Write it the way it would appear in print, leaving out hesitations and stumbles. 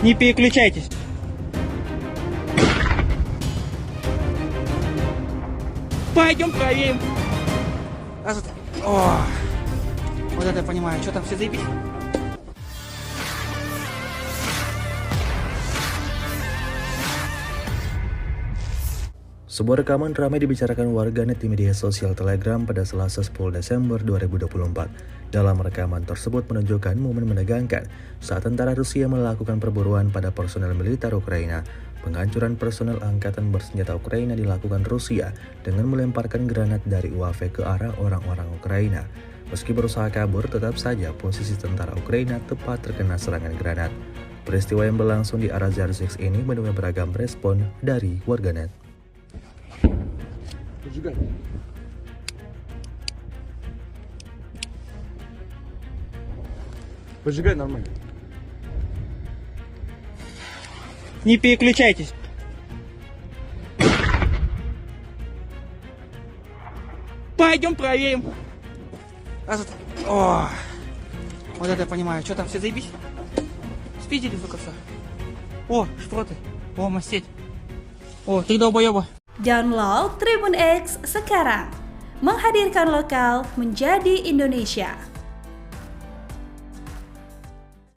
Не переключайтесь. Пойдем проверим. О, вот это я понимаю. Что там, все заебись? Sebuah rekaman ramai dibicarakan warganet di media sosial Telegram pada Selasa 10 Desember 2024. Dalam rekaman tersebut menunjukkan momen menegangkan saat tentara Rusia melakukan perburuan pada personel militer Ukraina. Penghancuran personel angkatan bersenjata Ukraina dilakukan Rusia dengan melemparkan granat dari UAV ke arah orang-orang Ukraina. Meski berusaha kabur, tetap saja posisi tentara Ukraina tepat terkena serangan granat. Peristiwa yang berlangsung di arah Zarzix ini menuai beragam respon dari warganet. Поджигай. Поджигай нормально. Не переключайтесь. Пойдем проверим. О, вот это я понимаю. Что там, все заебись? Спиздили, сука, все. О, шпроты. О, мастеть. О, 3 долбоеба. Download Tribun X sekarang, menghadirkan lokal menjadi Indonesia.